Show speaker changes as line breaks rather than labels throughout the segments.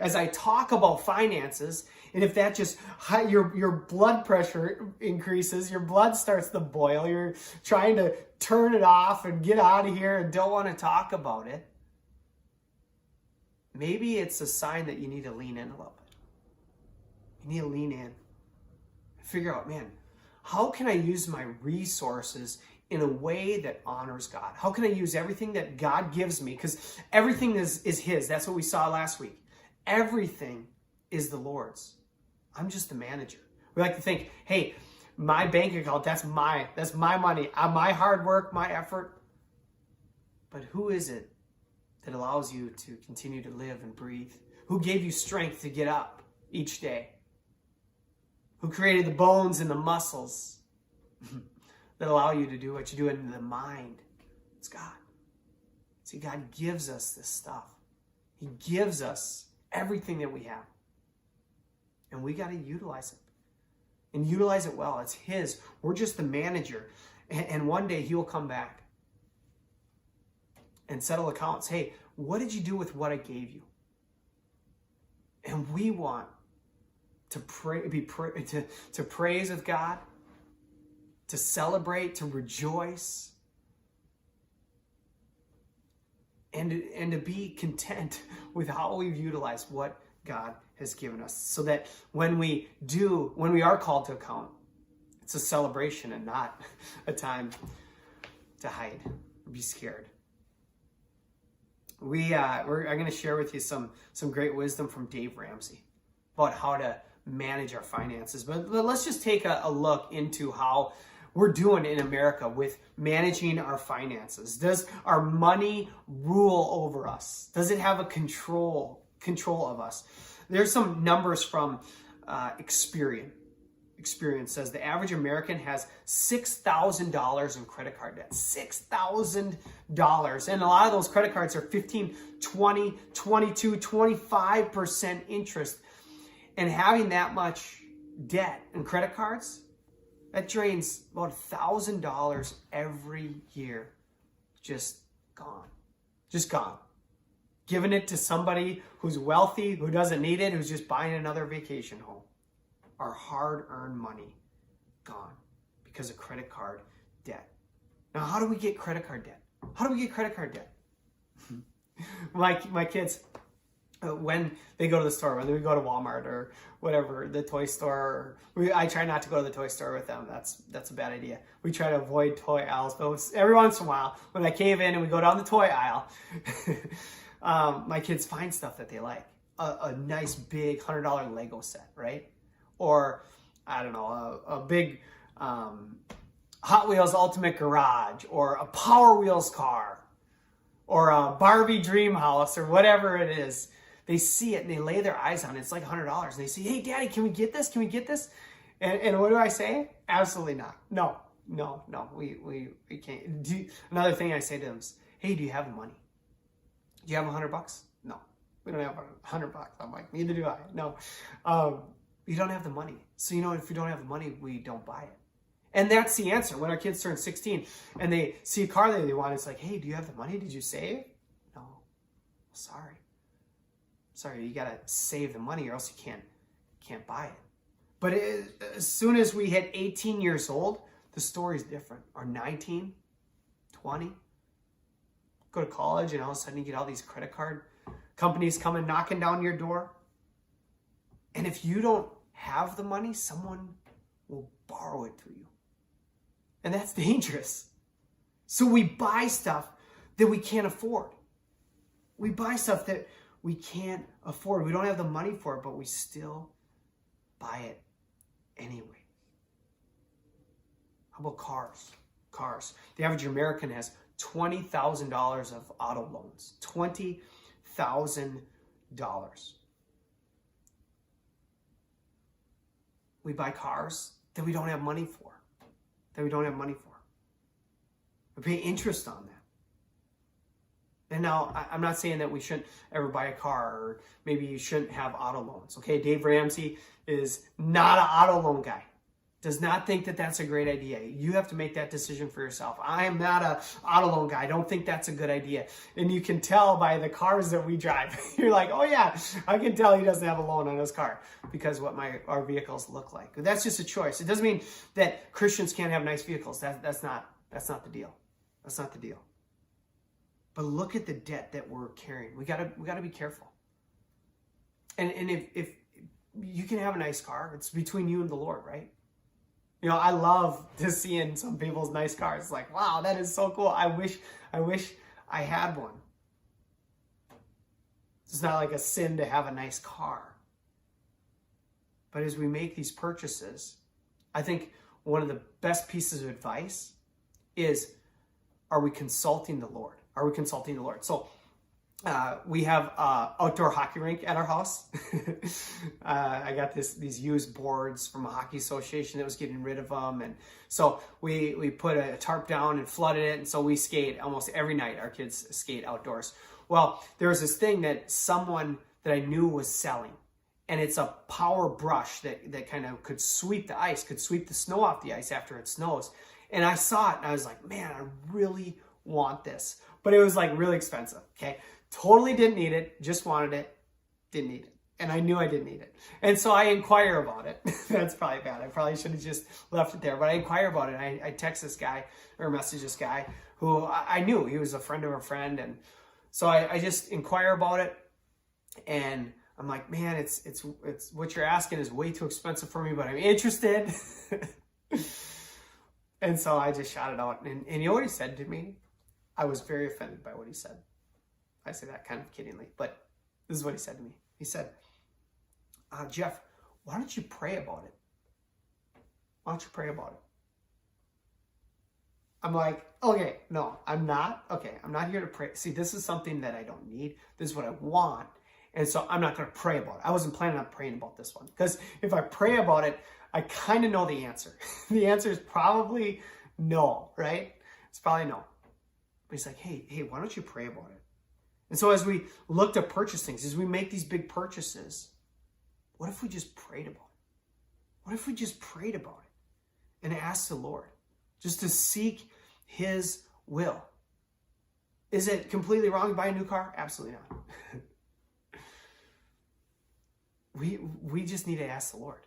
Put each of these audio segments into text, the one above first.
As I talk about finances, and if that just, your blood pressure increases, your blood starts to boil, you're trying to turn it off and get out of here and don't want to talk about it, maybe it's a sign that you need to lean in a little bit. You need to lean in. Figure out, man, how can I use my resources in a way that honors God? How can I use everything that God gives me? Because everything is His. That's what we saw last week. Everything is the Lord's. I'm just the manager. We like to think, hey, my bank account, that's my money, my hard work, my effort. But who is it that allows you to continue to live and breathe? Who gave you strength to get up each day? Who created the bones and the muscles that allow you to do what you do in the mind? It's God. See, God gives us this stuff. He gives us everything that we have. And we got to utilize it. And utilize it well. It's His. We're just the manager. And one day He will come back and settle accounts. Hey, what did you do with what I gave you? And we want to to praise with God, to celebrate, to rejoice, and to be content with how we've utilized what God has given us, so that when we are called to account, it's a celebration and not a time to hide or be scared. I'm going to share with you some great wisdom from Dave Ramsey about how to manage our finances. But let's just take a look into how we're doing in America with managing our finances. Does our money rule over us? Does it have a control of us? There's some numbers from Experian. Experian says the average American has $6,000 in credit card debt. $6,000. And a lot of those credit cards are 15, 20, 22, 25% interest. And having that much debt and credit cards, that drains about $1,000 every year. Just gone. Just gone. Giving it to somebody who's wealthy, who doesn't need it, who's just buying another vacation home. Our hard-earned money gone because of credit card debt. Now, how do we get credit card debt? How do we get credit card debt? My kids, when they go to the store, when we go to Walmart or whatever, the toy store, I try not to go to the toy store with them. That's a bad idea. We try to avoid toy aisles, but every once in a while, when I cave in and we go down the toy aisle, my kids find stuff that they like. A nice big $100 Lego set, right? Or, I don't know, a big Hot Wheels Ultimate Garage, or a Power Wheels car, or a Barbie Dream House, or whatever it is. They see it and they lay their eyes on it. It's like $100. And they say, hey, Daddy, can we get this? Can we get this? And what do I say? Absolutely not. No, we can't. Another thing I say to them is, hey, do you have the money? Do you have $100? No, we don't have $100. I'm like, neither do I. No. You don't have the money. So, if you don't have the money, we don't buy it. And that's the answer. When our kids turn 16 and they see a car that they want, it's like, hey, do you have the money? Did you save? No. Sorry, you got to save the money or else you can't buy it. But as soon as we hit 18 years old, the story's different. Or 19, 20, go to college and all of a sudden you get all these credit card companies coming knocking down your door. And if you don't have the money, someone will borrow it to you. And that's dangerous. So we buy stuff that we can't afford. We buy stuff that we can't afford. We don't have the money for it, but we still buy it anyway. How about cars? Cars. The average American has $20,000 of auto loans. $20,000. We buy cars that we don't have money for. We pay interest on that. And now, I'm not saying that we shouldn't ever buy a car, or maybe you shouldn't have auto loans. Okay, Dave Ramsey is not an auto loan guy. Does not think that that's a great idea. You have to make that decision for yourself. I am not a auto loan guy. I don't think that's a good idea. And you can tell by the cars that we drive. You're like, oh yeah, I can tell he doesn't have a loan on his car because what our vehicles look like. That's just a choice. It doesn't mean that Christians can't have nice vehicles. That's not the deal. That's not the deal. But look at the debt that we're carrying. We gotta be careful. And if you can have a nice car, it's between you and the Lord, right? You know, I love to see in some people's nice cars. It's like, wow, that is so cool. I wish I had one. It's not like a sin to have a nice car. But as we make these purchases, I think one of the best pieces of advice is, are we consulting the Lord? Are we consulting the Lord? So we have outdoor hockey rink at our house. I got these used boards from a hockey association that was getting rid of them. And so we put a tarp down and flooded it. And so we skate almost every night. Our kids skate outdoors. Well, there was this thing that someone that I knew was selling. And it's a power brush that kind of could sweep the ice, could sweep the snow off the ice after it snows. And I saw it and I was like, man, I really want this. But it was like really expensive, okay? Totally didn't need it, just wanted it, didn't need it. And I knew I didn't need it. And so I inquire about it. That's probably bad. I probably should have just left it there. But I inquire about it. I text this guy or message this guy who I knew he was a friend of a friend. And so I just inquire about it. And I'm like, man, it's what you're asking is way too expensive for me, but I'm interested. And so I just shot it out. And you know what he said to me? I was very offended by what he said. I say that kind of kiddingly, but this is what he said to me. He said, Jeff, why don't you pray about it? Why don't you pray about it? I'm like, okay, no, I'm not. Okay, I'm not here to pray. See, this is something that I don't need. This is what I want. And so I'm not going to pray about it. I wasn't planning on praying about this one. Because if I pray about it, I kind of know the answer. The answer is probably no, right? It's probably no. But he's like, hey, why don't you pray about it? And so as we look to purchase things, as we make these big purchases, what if we just prayed about it? What if we just prayed about it and asked the Lord just to seek his will? Is it completely wrong to buy a new car? Absolutely not. We just need to ask the Lord.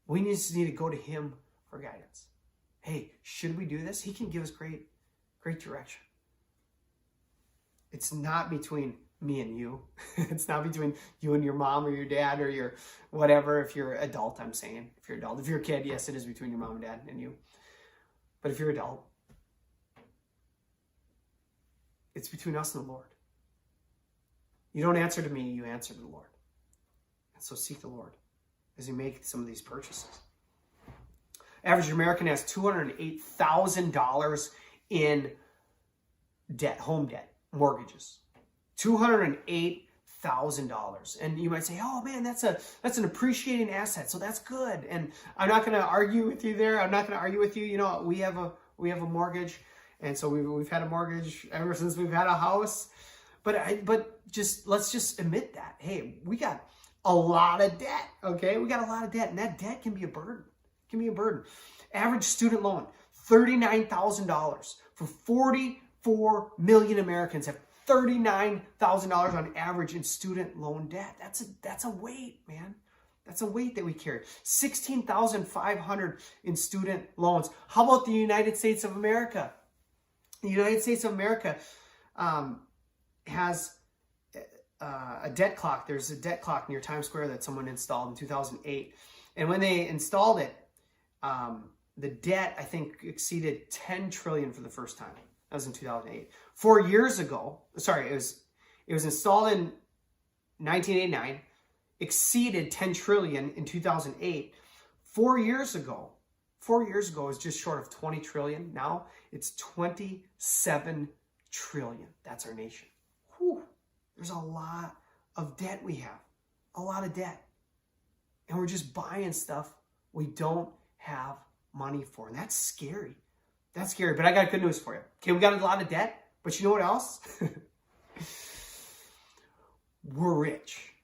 We just need to go to him for guidance. Hey, should we do this? He can give us great direction. It's not between me and you. It's not between you and your mom or your dad or your whatever. If you're adult, I'm saying. If you're adult. If you're a kid, yes, it is between your mom and dad and you. But if you're adult, it's between us and the Lord. You don't answer to me, you answer to the Lord. And so seek the Lord as you make some of these purchases. Average American has $208,000 in debt, home debt, mortgages. $208,000. And you might say, oh man, that's an appreciating asset, so that's good. And I'm not going to argue with you there. I'm not going to argue with you. You know, we have a mortgage, and so we've had a mortgage ever since we've had a house. But let's just admit that. Hey, we got a lot of debt, okay? We got a lot of debt, and that debt can be a burden. It can be a burden. Average student loan, $39,000. For 44 million Americans have $39,000 on average in student loan debt. That's a weight, man. That's a weight that we carry. $16,500 in student loans. How about the United States of America? The United States of America has a debt clock. There's a debt clock near Times Square that someone installed in 2008. And when they installed it, the debt, I think, exceeded 10 trillion for the first time. That was in 2008. 4 years ago, it was installed in 1989, exceeded 10 trillion in 2008. 4 years ago, it was just short of 20 trillion. Now it's 27 trillion. That's our nation. Whew. There's a lot of debt we have. A lot of debt. And we're just buying stuff we don't have money for. And that's scary. That's scary. But I got good news for you. Okay, we got a lot of debt. But you know what else? We're rich.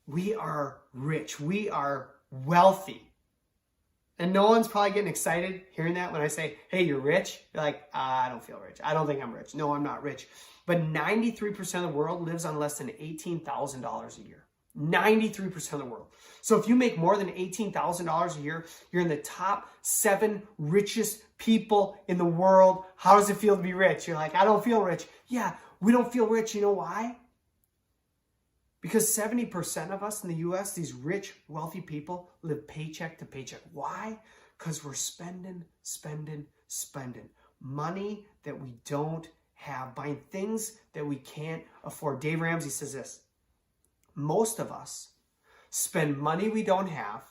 We are rich. We are wealthy. And no one's probably getting excited hearing that when I say, hey, you're rich. You're like, I don't feel rich. I don't think I'm rich. No, I'm not rich. But 93% of the world lives on less than $18,000 a year. 93% of the world. So if you make more than $18,000 a year, you're in the top 7 richest people in the world. How does it feel to be rich? You're like, I don't feel rich. Yeah, we don't feel rich. You know why? Because 70% of us in the US, these rich, wealthy people, live paycheck to paycheck. Why? Because we're spending money that we don't have, buying things that we can't afford. Dave Ramsey says this: most of us spend money we don't have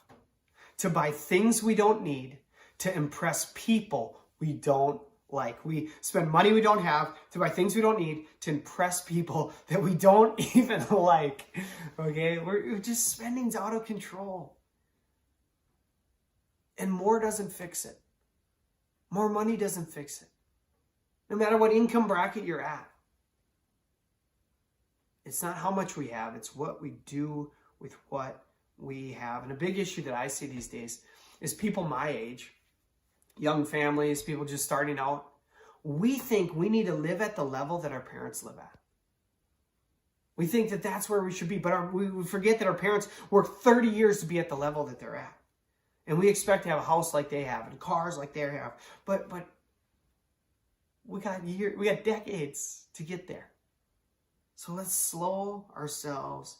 to buy things we don't need to impress people we don't like. We spend money we don't have to buy things we don't need to impress people that we don't even like. Okay? We're just spending's out of control. And more doesn't fix it. More money doesn't fix it. No matter what income bracket you're at. It's not how much we have, it's what we do with what we have. And a big issue that I see these days is people my age, young families, people just starting out. We think we need to live at the level that our parents live at. We think that that's where we should be, but we forget that our parents worked 30 years to be at the level that they're at. And we expect to have a house like they have and cars like they have. But we got decades to get there. So let's slow ourselves